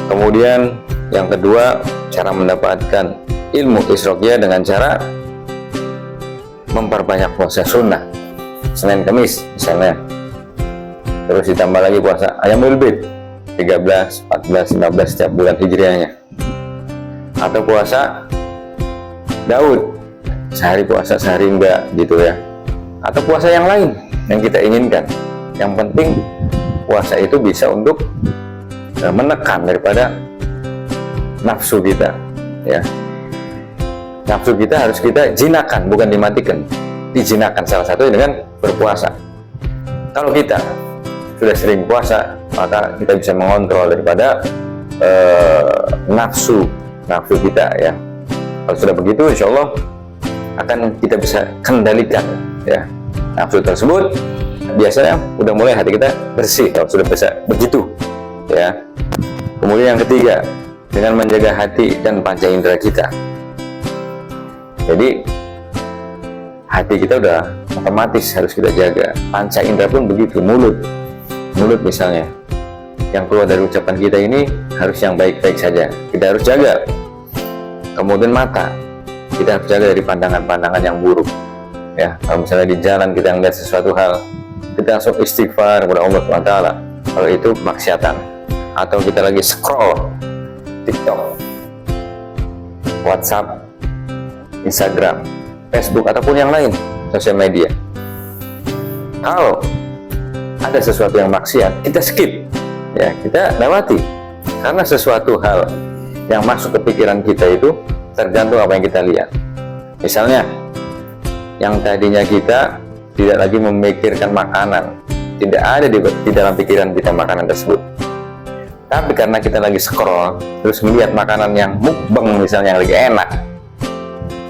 Kemudian yang kedua, cara mendapatkan ilmu isroqiyah dengan cara memperbanyak puasa sunnah Senin Kamis misalnya. Terus ditambah lagi puasa Ayyamul Bid 13, 14, 15 setiap bulan hijriahnya. Atau puasa Daud, sehari puasa sehari enggak gitu ya. Atau puasa yang lain yang kita inginkan. Yang penting puasa itu bisa untuk menekan daripada nafsu kita ya. Nafsu kita harus kita jinakan, bukan dimatikan. Dijinakan salah satu dengan berpuasa. Kalau kita sudah sering puasa, maka kita bisa mengontrol daripada nafsu kita ya. Kalau sudah begitu, insya Allah akan kita bisa kendalikan ya nafsu tersebut. Biasanya udah mulai hati kita bersih kalau sudah bisa begitu ya. Kemudian yang ketiga, dengan menjaga hati dan panca indera kita. Jadi hati kita udah otomatis harus kita jaga. Panca indera pun begitu, mulut misalnya, yang keluar dari ucapan kita ini harus yang baik-baik saja, kita harus jaga. Kemudian mata, kita harus jaga dari pandangan-pandangan yang buruk ya. Kalau misalnya di jalan kita melihat sesuatu hal, kita langsung istighfar kepada Allah SWT kalau itu kemaksiatan. Atau kita lagi scroll TikTok, WhatsApp, Instagram, Facebook, ataupun yang lain sosial media, kalau ada sesuatu yang maksiat, kita skip ya, kita lewati. Karena sesuatu hal yang masuk ke pikiran kita itu tergantung apa yang kita lihat. Misalnya yang tadinya kita tidak lagi memikirkan makanan, tidak ada di dalam pikiran kita makanan tersebut, tapi karena kita lagi scroll terus melihat makanan yang mukbang misalnya yang lagi enak,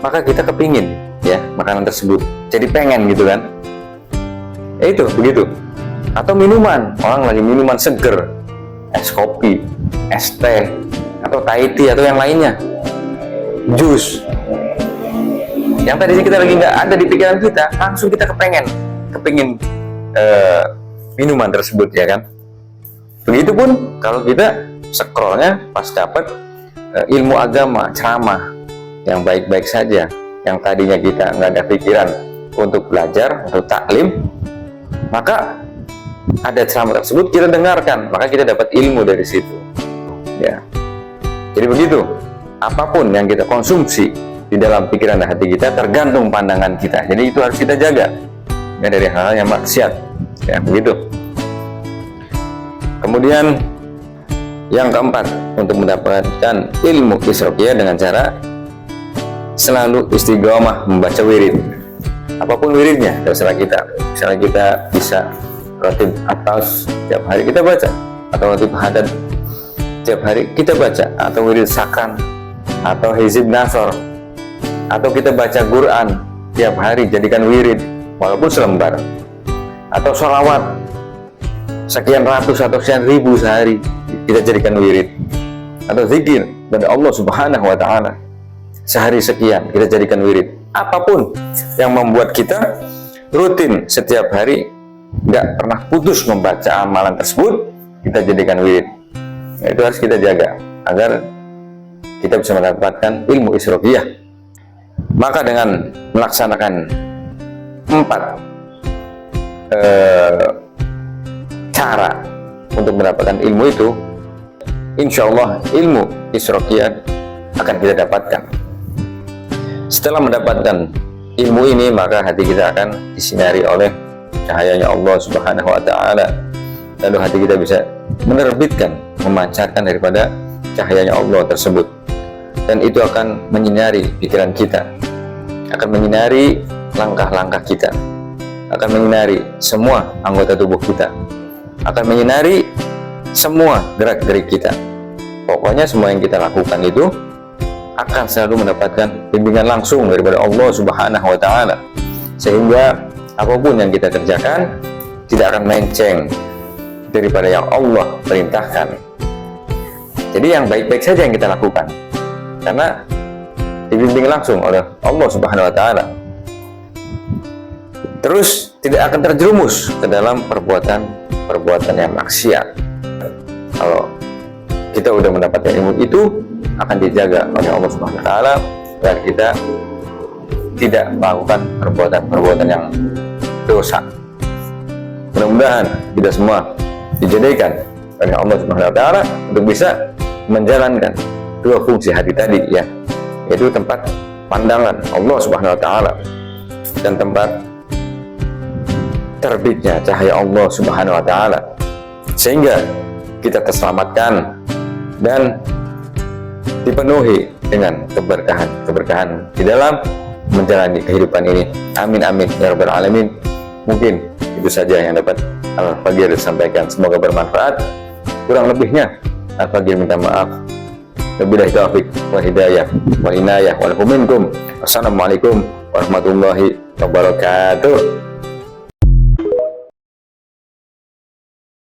maka kita kepingin ya makanan tersebut, jadi pengen gitu kan. Itu begitu. Atau minuman, orang lagi minuman seger, es kopi, es teh, atau Thai tea, atau yang lainnya, jus, yang tadinya kita lagi nggak ada di pikiran kita, langsung kita kepingin minuman tersebut ya kan. Begitupun kalau kita scrollnya pas dapat ilmu agama, ceramah yang baik-baik saja, yang tadinya kita nggak ada pikiran untuk belajar atau taklim, maka ada ceramah tersebut kita dengarkan, maka kita dapat ilmu dari situ ya. Jadi begitu, apapun yang kita konsumsi di dalam pikiran dan hati kita tergantung pandangan kita. Jadi itu harus kita jaga ya, dari hal-hal yang maksiat ya, begitu. Kemudian yang keempat, untuk mendapatkan ilmu isroqiyah dengan cara selalu istiqomah membaca wirid. Apapun wiridnya, terserah kita. Misalnya kita bisa ratib atas tiap hari kita baca, atau ratib hadad tiap hari kita baca, atau wirid sakan, atau hizib nasor, atau kita baca Quran tiap hari jadikan wirid walaupun selembar, atau sholawat sekian ratus atau sekian ribu sehari kita jadikan wirid, atau zikir pada Allah Subhanahu wa Ta'ala sehari sekian kita jadikan wirid. Apapun yang membuat kita rutin setiap hari nggak pernah putus membaca amalan tersebut, kita jadikan wirid. Nah, itu harus kita jaga agar kita bisa mendapatkan ilmu isroqiyah. Maka dengan melaksanakan 4 cara untuk mendapatkan ilmu itu, insya Allah ilmu isroqiyah akan kita dapatkan. Setelah mendapatkan ilmu ini, maka hati kita akan disinari oleh cahayanya Allah Subhanahu wa Ta'ala. Lalu hati kita bisa menerbitkan, memancarkan daripada cahayanya Allah tersebut, dan itu akan menyinari pikiran kita, akan menyinari langkah-langkah kita, akan menyinari semua anggota tubuh kita, akan menyinari semua gerak-gerik kita. Pokoknya semua yang kita lakukan itu akan selalu mendapatkan bimbingan langsung daripada Allah Subhanahu wa Ta'ala, sehingga apapun yang kita kerjakan tidak akan melenceng daripada yang Allah perintahkan. Jadi yang baik-baik saja yang kita lakukan, karena dibimbing langsung oleh Allah Subhanahu wa Ta'ala. Terus tidak akan terjerumus ke dalam perbuatan yang maksiat. Kalau kita udah mendapatkan ilmu itu akan dijaga oleh Allah Subhanahu wa taala agar kita tidak melakukan perbuatan-perbuatan yang dosa. Mudah-mudahan kita semua dijadikan oleh Allah Subhanahu wa taala untuk bisa menjalankan dua fungsi hati tadi, ya, yaitu tempat pandangan Allah Subhanahu wa taala dan tempat terbitnya cahaya Allah Subhanahu wa taala, sehingga kita terselamatkan dan dipenuhi dengan keberkahan di dalam menjalani kehidupan ini. Amin amin ya rabbal alamin. Mungkin itu saja yang dapat Al-Fagir sampaikan, semoga bermanfaat. Kurang lebihnya Al-Fagir minta maaf. Wabillahi taufiq wal hidayah wal inayah wal minkum. Wassalamualaikum warahmatullahi wabarakatuh.